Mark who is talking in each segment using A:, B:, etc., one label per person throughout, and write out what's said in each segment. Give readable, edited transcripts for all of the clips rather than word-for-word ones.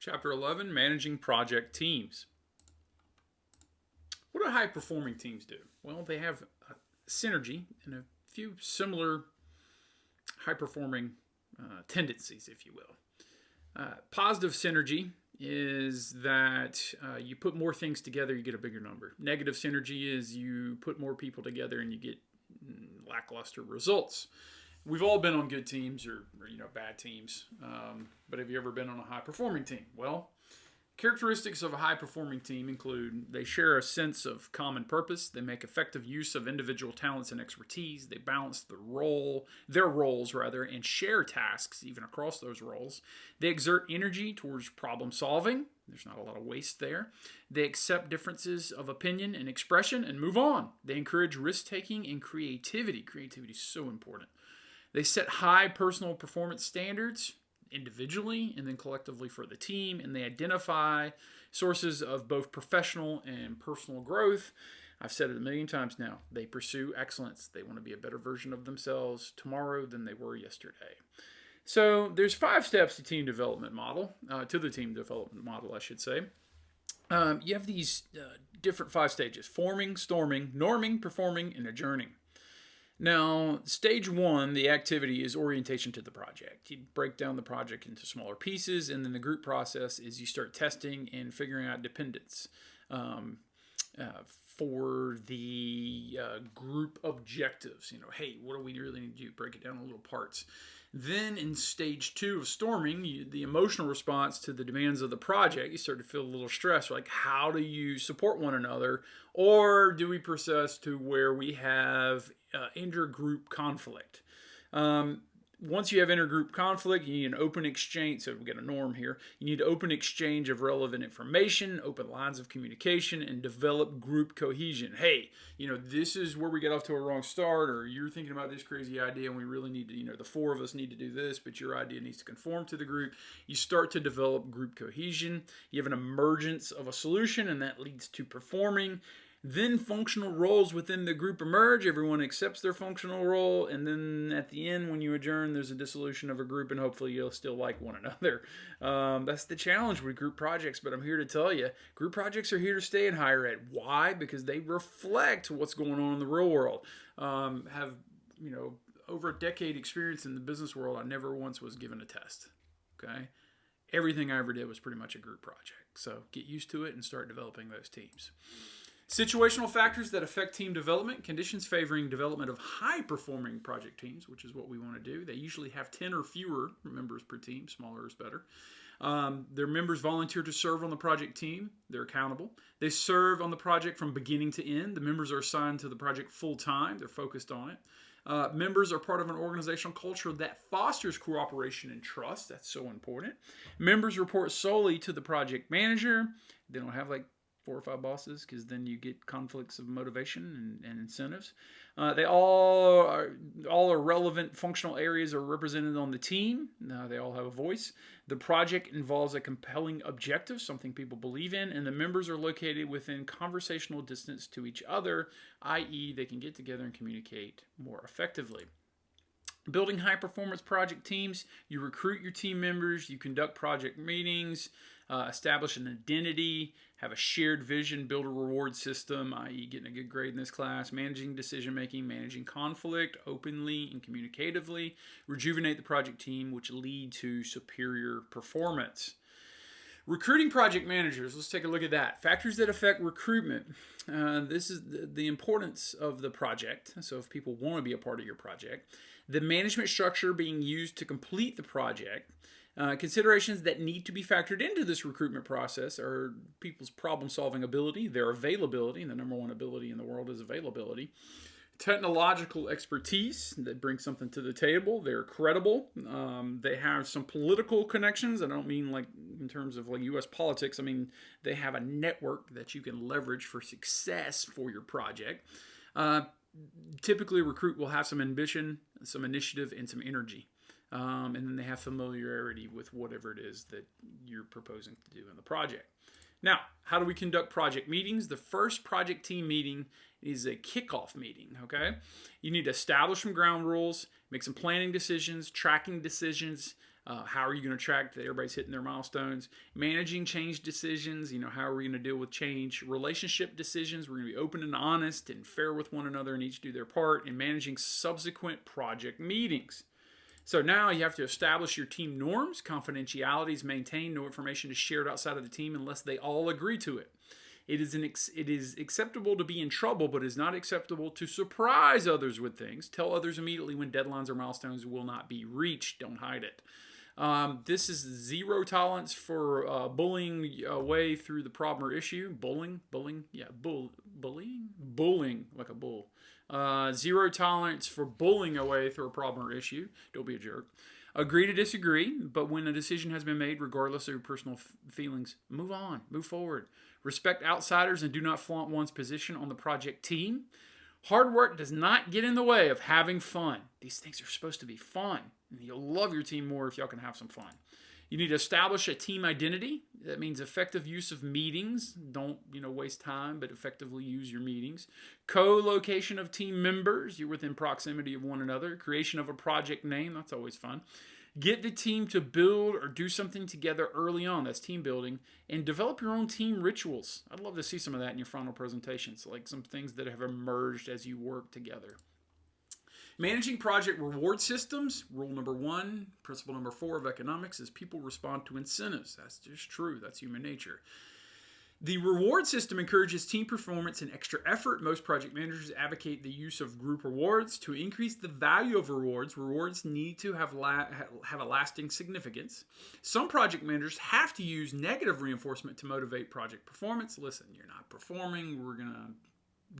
A: Chapter 11, Managing Project Teams. What do high-performing teams do? Well, they have synergy and a few similar high-performing tendencies, if you will. Positive synergy is that you put more things together, you get a bigger number. Negative synergy is you put more people together and you get lackluster results. We've all been on good teams or bad teams, but have you ever been on a high-performing team? Well, characteristics of a high-performing team include they share a sense of common purpose, they make effective use of individual talents and expertise, they balance their roles, and share tasks even across those roles. They exert energy towards problem solving. There's not a lot of waste there. They accept differences of opinion and expression and move on. They encourage risk-taking and creativity. Creativity is so important. They set high personal performance standards individually and then collectively for the team, and they identify sources of both professional and personal growth. I've said it a million times now. They pursue excellence. They want to be a better version of themselves tomorrow than they were yesterday. So there's 5 steps to the team development model, I should say. You have these different 5 stages: forming, storming, norming, performing, and adjourning. Now, stage 1, the activity, is orientation to the project. You break down the project into smaller pieces, and then the group process is you start testing and figuring out dependence for the group objectives. Hey, what do we really need to do? Break it down in little parts. Then in stage 2 of storming, the emotional response to the demands of the project, you start to feel a little stress. Like, how do you support one another? Or do we process to where we have intergroup conflict? Once you have intergroup conflict, you need an open exchange. So we've got a norm here. You need open exchange of relevant information, open lines of communication, and develop group cohesion. Hey, this is where we get off to a wrong start, or you're thinking about this crazy idea and we really need to, the 4 of us need to do this, but your idea needs to conform to the group. You start to develop group cohesion. You have an emergence of a solution, and that leads to performing. Then functional roles within the group emerge. Everyone accepts their functional role. And then at the end, when you adjourn, there's a dissolution of a group, and hopefully you'll still like one another. That's the challenge with group projects. But I'm here to tell you, group projects are here to stay in higher ed. Why? Because they reflect what's going on in the real world. Over a decade experience in the business world, I never once was given a test. Okay? Everything I ever did was pretty much a group project. So get used to it and start developing those teams. Situational factors that affect team development, conditions favoring development of high-performing project teams, which is what we want to do. They usually have 10 or fewer members per team. Smaller is better. Their members volunteer to serve on the project team. They're accountable. They serve on the project from beginning to end. The members are assigned to the project full-time. They're focused on it. Members are part of an organizational culture that fosters cooperation and trust. That's so important. Members report solely to the project manager. They don't have 4 or 5 bosses, because then you get conflicts of motivation and incentives. They all are relevant functional areas are represented on the team. They all have a voice. The project involves a compelling objective, something people believe in, and the members are located within conversational distance to each other, i.e. they can get together and communicate more effectively. Building high-performance project teams, you recruit your team members, you conduct project meetings, establish an identity, have a shared vision, build a reward system, i.e. getting a good grade in this class, managing decision-making, managing conflict openly and communicatively, rejuvenate the project team, which lead to superior performance. Recruiting project managers, let's take a look at that. Factors that affect recruitment. This is the importance of the project. So if people want to be a part of your project, the management structure being used to complete the project, considerations that need to be factored into this recruitment process are people's problem-solving ability, their availability, and the number one ability in the world is availability. Technological expertise that brings something to the table. They're credible. They have some political connections. I don't mean in terms of U.S. politics. I mean they have a network that you can leverage for success for your project. Typically, a recruit will have some ambition, some initiative, and some energy. And then they have familiarity with whatever it is that you're proposing to do in the project. Now, how do we conduct project meetings? The first project team meeting is a kickoff meeting, okay? You need to establish some ground rules, make some planning decisions, tracking decisions, How are you going to track that everybody's hitting their milestones? Managing change decisions. How are we going to deal with change? Relationship decisions. We're going to be open and honest and fair with one another and each do their part. And managing subsequent project meetings. So now you have to establish your team norms. Confidentiality is maintained. No information is shared outside of the team unless they all agree to it. It is acceptable to be in trouble, but it is not acceptable to surprise others with things. Tell others immediately when deadlines or milestones will not be reached. Don't hide it. This is zero tolerance for bullying away through the problem or issue. Bullying, like a bull. Zero tolerance for bullying away through a problem or issue. Don't be a jerk. Agree to disagree, but when a decision has been made, regardless of your personal feelings, move on, move forward. Respect outsiders and do not flaunt one's position on the project team. Hard work does not get in the way of having fun. These things are supposed to be fun, and you'll love your team more if y'all can have some fun. You need to establish a team identity. That means effective use of meetings. Don't, waste time, but effectively use your meetings. Co-location of team members. You're within proximity of one another. Creation of a project name. That's always fun. Get the team to build or do something together early on. That's team building. And develop your own team rituals. I'd love to see some of that in your final presentations, like some things that have emerged as you work together. Managing project reward systems. Rule number 1, principle number 4 of economics is people respond to incentives. That's just true. That's human nature. The reward system encourages team performance and extra effort. Most project managers advocate the use of group rewards. To increase the value of rewards, rewards need to have a lasting significance. Some project managers have to use negative reinforcement to motivate project performance. Listen, you're not performing. We're going to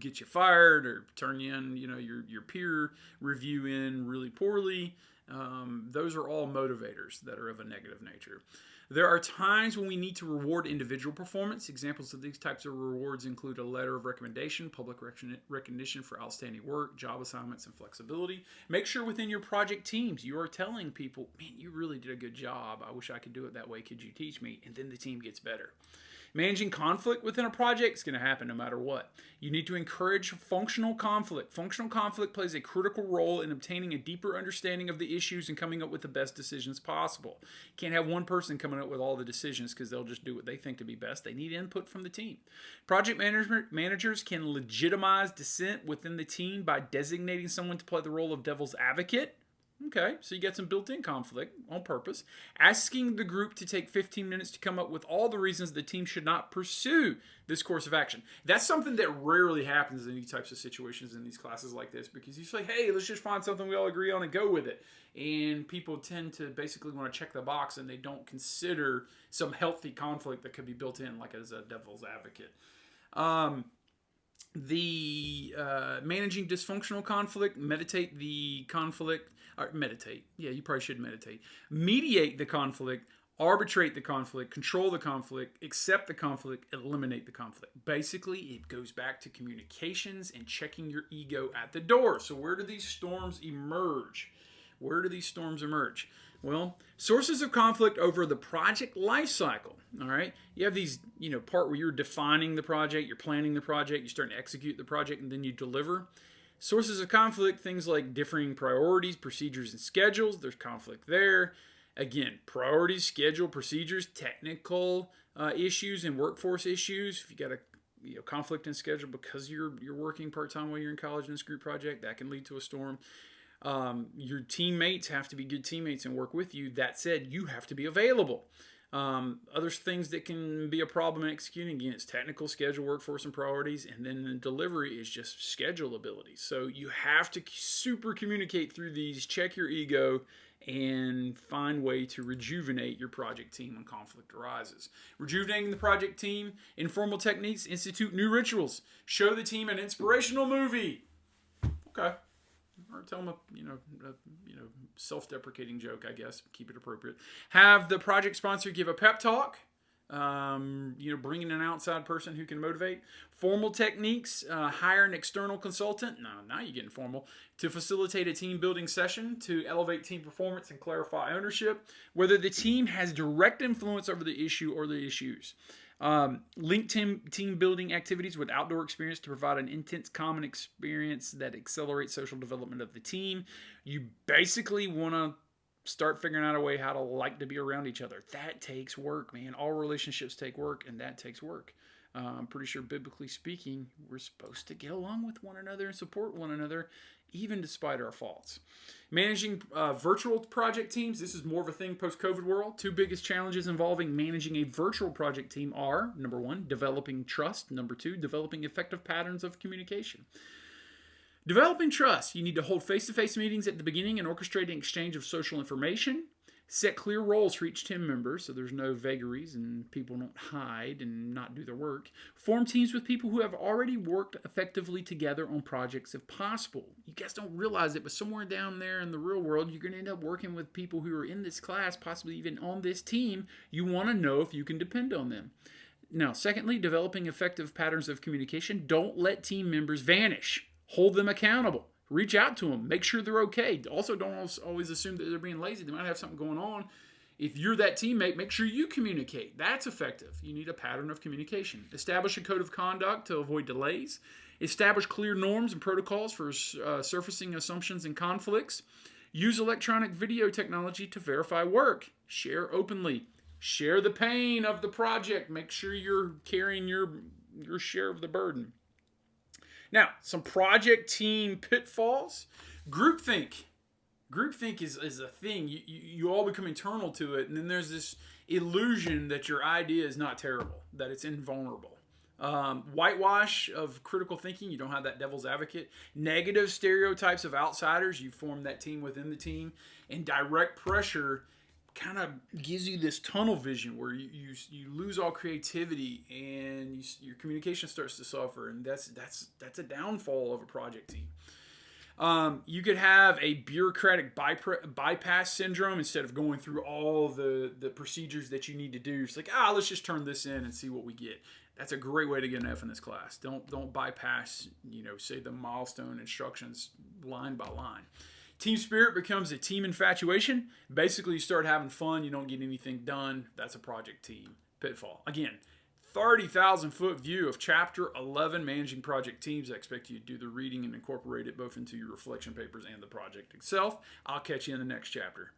A: get you fired or turn you in, your peer review in really poorly. Those are all motivators that are of a negative nature. There are times when we need to reward individual performance. Examples of these types of rewards include a letter of recommendation, public recognition for outstanding work, job assignments, and flexibility. Make sure within your project teams you are telling people, man, you really did a good job. I wish I could do it that way. Could you teach me? And then the team gets better. Managing conflict within a project is going to happen no matter what. You need to encourage functional conflict. Functional conflict plays a critical role in obtaining a deeper understanding of the issues and coming up with the best decisions possible. You can't have one person coming up with all the decisions because they'll just do what they think to be best. They need input from the team. Project managers can legitimize dissent within the team by designating someone to play the role of devil's advocate. Okay, so you get some built-in conflict on purpose. Asking the group to take 15 minutes to come up with all the reasons the team should not pursue this course of action. That's something that rarely happens in these types of situations in these classes like this, because you say, hey, let's just find something we all agree on and go with it. And people tend to basically want to check the box and they don't consider some healthy conflict that could be built in, like as a devil's advocate. Managing dysfunctional conflict, mediate the conflict. Yeah, you probably should meditate. Mediate the conflict, arbitrate the conflict, control the conflict, accept the conflict, eliminate the conflict. Basically, it goes back to communications and checking your ego at the door. So where do these storms emerge? Well, sources of conflict over the project life cycle. All right. You have these, part where you're defining the project, you're planning the project, you're starting to execute the project, and then you deliver. Sources of conflict, things like differing priorities, procedures, and schedules. There's conflict there. Again, priorities, schedule, procedures, technical issues, and workforce issues. If you got a conflict in schedule because you're working part-time while you're in college in this group project, that can lead to a storm. Your teammates have to be good teammates and work with you. That said, you have to be available. Other things that can be a problem in executing, again, it's technical, schedule, workforce, and priorities. And then the delivery is just schedule ability. So you have to super communicate through these, check your ego, and find way to rejuvenate your project team when conflict arises. Rejuvenating the project team, informal techniques, institute new rituals, show the team an inspirational movie. Okay. Or tell them a self-deprecating joke, I guess. Keep it appropriate. Have the project sponsor give a pep talk. Bring in an outside person who can motivate. Formal techniques. Hire an external consultant. Now you're getting formal. To facilitate a team building session. To elevate team performance and clarify ownership. Whether the team has direct influence over the issue or the issues. Link team building activities with outdoor experience to provide an intense common experience that accelerates social development of the team. You basically want to start figuring out a way how to like to be around each other. That takes work, man. All relationships take work, and that takes work. I'm pretty sure, biblically speaking, we're supposed to get along with one another and support one another, even despite our faults. Managing virtual project teams. This is more of a thing post-COVID world. Two biggest challenges involving managing a virtual project team are, number one, developing trust. Number two, developing effective patterns of communication. Developing trust. You need to hold face-to-face meetings at the beginning and orchestrate an exchange of social information. Set clear roles for each team member so there's no vagaries and people don't hide and not do their work. Form teams with people who have already worked effectively together on projects if possible. You guys don't realize it, but somewhere down there in the real world, you're going to end up working with people who are in this class, possibly even on this team. You want to know if you can depend on them. Now, secondly, developing effective patterns of communication. Don't let team members vanish. Hold them accountable. Reach out to them. Make sure they're okay. Also, don't always assume that they're being lazy. They might have something going on. If you're that teammate, make sure you communicate. That's effective. You need a pattern of communication. Establish a code of conduct to avoid delays. Establish clear norms and protocols for surfacing assumptions and conflicts. Use electronic video technology to verify work. Share openly. Share the pain of the project. Make sure you're carrying your share of the burden. Now, some project team pitfalls. Groupthink. Groupthink is a thing. You all become internal to it, and then there's this illusion that your idea is not terrible, that it's invulnerable. Whitewash of critical thinking. You don't have that devil's advocate. Negative stereotypes of outsiders. You form that team within the team. And direct pressure kind of gives you this tunnel vision where you lose all creativity and your communication starts to suffer, and that's a downfall of a project team. You could have a bureaucratic bypass syndrome instead of going through all the procedures that you need to do. It's like, let's just turn this in and see what we get. That's a great way to get an F in this class. Don't bypass, say the milestone instructions line by line. Team spirit becomes a team infatuation. Basically, you start having fun. You don't get anything done. That's a project team pitfall. Again, 30,000-foot view of Chapter 11, Managing Project Teams. I expect you to do the reading and incorporate it both into your reflection papers and the project itself. I'll catch you in the next chapter.